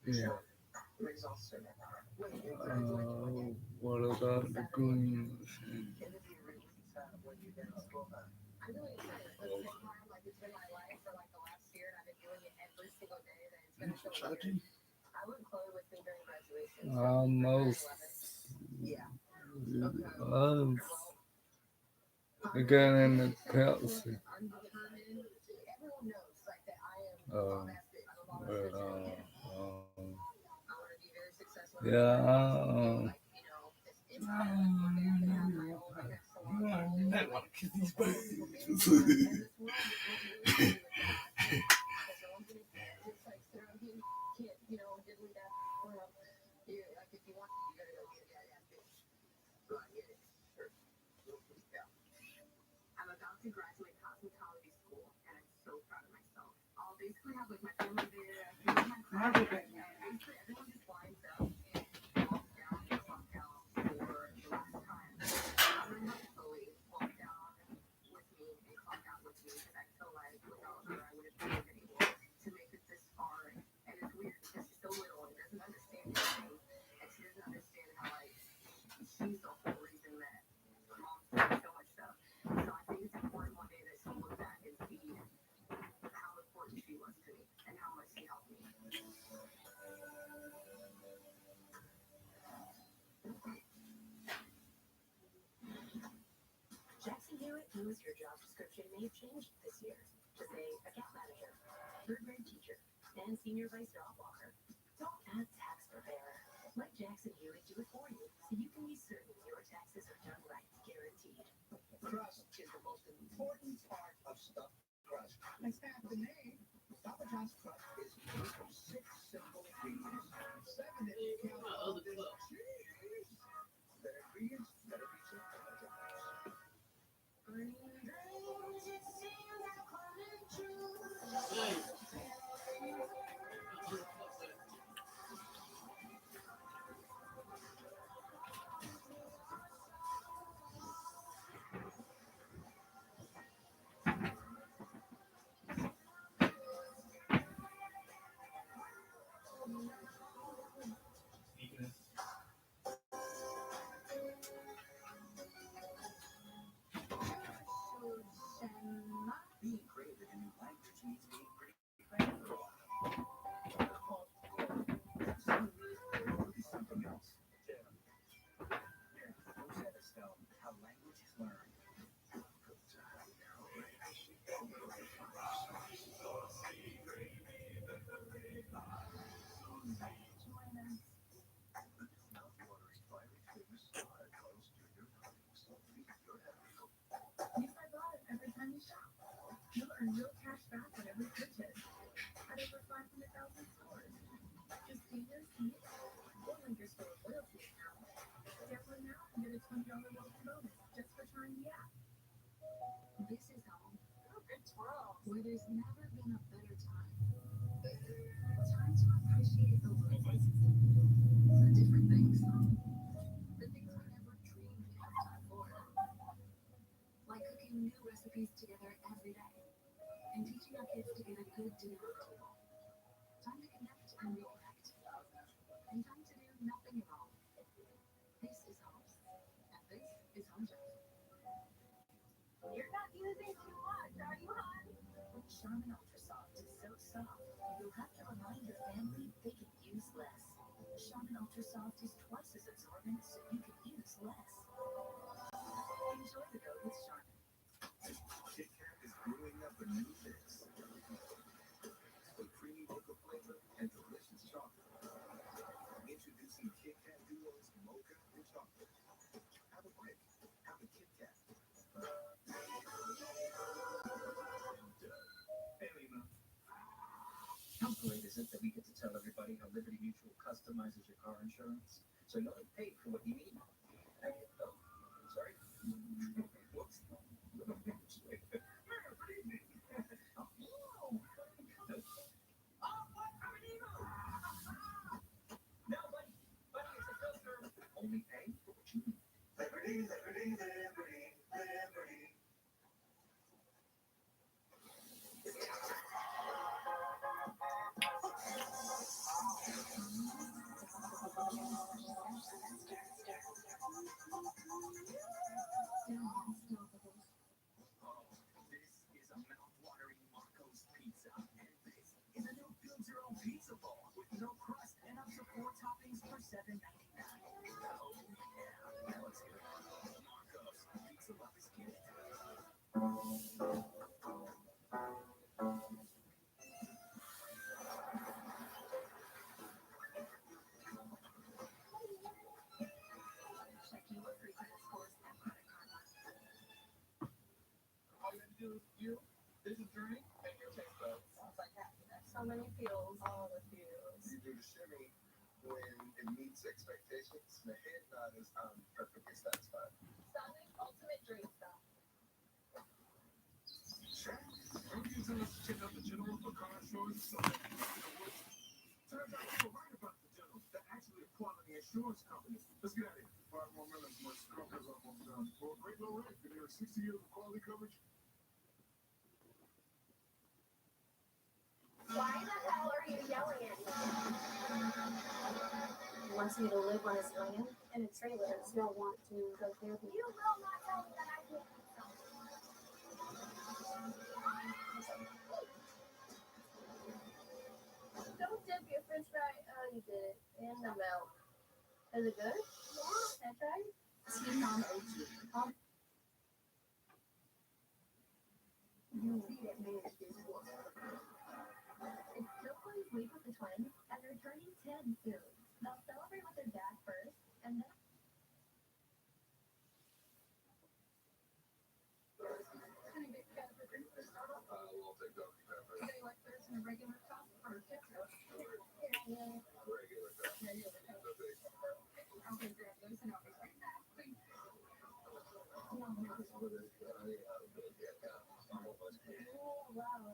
yeah? What about the greens? I'm really excited. This is hard. Like it's been my life for like the last year, and I've been doing it every single day. That it's gonna show weird. I went Chloe with me during graduation. So Almost. yeah. Again in the Pepsi. Everyone knows like that I am a Uh, bastard. I'm a bastard. I want to be very successful. yeah. Like you know, it's one day I can have my own like salon. I want to kiss these babies. This world is really just like sit around here, can't, you know, diddly that. You like if you want, you gotta go get that bitch. So I get it. Sure. Yeah. I'm about to graduate cosmetology school, and I'm so proud of myself. I'll basically have like my family there. I can do my basically everyone just lines up and walks down and clock out for the last time. I'm gonna have Chloe walk down with me and clock out with me because I feel like without her I wouldn't have been able to make it this far. And it's weird because she's so little and doesn't understand anything, and she doesn't understand how like she's the whole reason that mom's doing so much stuff. So I think it's important one day that she'll look back and see how important she was to me and how much she helped me. Jackson Hewitt knows your job description may have changed this year to say account manager, third grade teacher, and senior vice dog walker. Don't add tax preparer. Let Jackson Hewitt do it for you so you can be certain your taxes are done right, guaranteed. Crust is the most important part of stuffed crust. It's half the name. Papa John's crust is made from 6 simple ingredients. 7 if you count all this cheese. Better ingredients, better pizza, Papa John's. Earn real cash back on every purchase at over 500,000 stores. Just do your seat or link your store loyalty account. Download now and get a $20 welcome bonus just for trying the app. This is home. It's world. Where there's never been a better time. Time to appreciate the little places. The different things. The things we never dreamed we'd have time for. Like cooking new recipes together every day. And teaching our kids to get a good dinner at the table. Time to connect and reconnect. And time to do nothing at all. This is home. And this is home Jeff. You're not using too much, are you, hon? Charmin Ultra Soft is so soft, you'll have to remind your family they can use less. Charmin Ultra Soft is twice as absorbent, so you can use less. Enjoy the go with Charmin. Kit Kat is brewing up a new mix with creamy mocha flavor and delicious chocolate. Introducing Kit Kat Duos Mocha and Chocolate. Have a break. Have a Kit Kat. Family month. How great is it that we get to tell everybody how Liberty Mutual customizes your car insurance so you only pay for what you need? Oh, sorry. Whoops. No, buddy. Buddy, it's a filter. Only pay for what you need. Liberty, Liberty, Liberty, Liberty. This is a mouth-watering Marco's pizza, and this is a new build-your-own pizza ball with no crust and up to 4 toppings for $7.99. Oh yeah, now it's good. Marco's Pizza Love is Kitty. Check your free credit scores and credit card line. All you have to do is you, this is drink, and your taste buds. Sounds like happiness. So many feels. All the feels. You do the shimmy when it meets expectations. The head nod is perfectly satisfied. Sonic ultimate dream style. Sure. Don't you tell us to check out the general for car insurance so that in the woods? Turns out you were right about the general. They're actually a quality insurance company. Let's get out of here. 5 more minutes, my scrubber's almost done. For a great low rate, for nearly 60 years of quality coverage. Why the hell are you yelling at me? He wants me to live on his land in a trailer. I don't want to go therapy. You will not tell me that I can't eat something. Don't dip your french fry. Oh, you did it. In the milk. Is it good? Yeah. That's right. Tea non-OG. You see it managed this one. It's still boys week with the twins, and they're turning 10 soon. They'll celebrate with their dad first, and then Can you get a drink to start off? We'll take Dr. Pepper. do you like theirs in a regular cup or a kit cup? Regular cup. Regular cup. The big one. Okay, grab those and I'll be right back. Thanks. Oh, wow.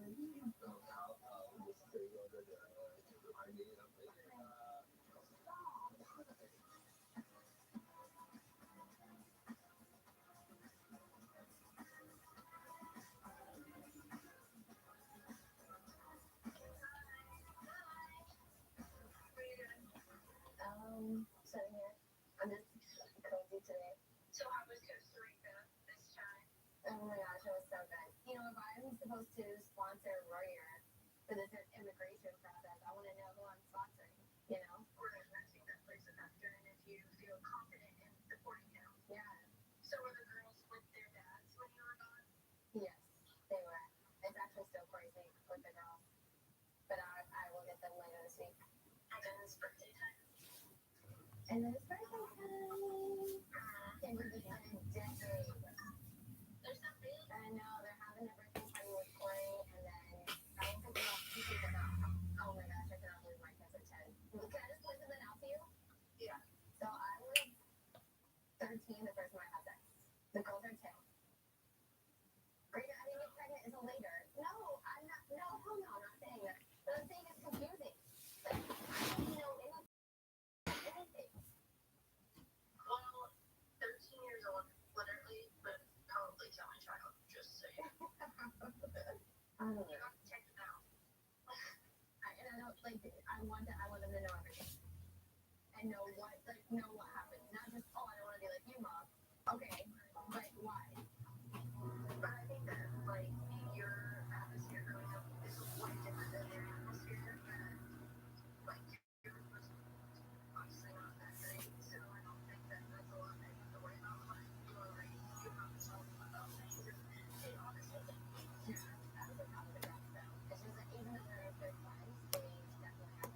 Sitting here. I'm just cozy today. So how was Costa Rica this time? Oh my gosh, it was so good. You know, if I'm supposed to sponsor Warrior for this immigration process, I want to know who I'm sponsoring, you know? We're investing that place in after, and if you feel confident in supporting him. Yeah. So were the girls with their dads when you were gone? Yes, they were. It's actually still crazy with the girls. But I will get them later this week. And then it's birthday time. And then it's birthday time. And we're just on a decade. There's not really. I know, they're having a birthday party with Corey The girls are too. Are you having me pregnant until later? No, I'm not. No, hell no, I'm not saying that. But I'm saying it's confusing. Like, I don't know anything. Well, 13 years old, literally, would probably tell my child, just so you know. I don't know. You have to check it out. And I don't like. I want them to know everything. And know what, like, know what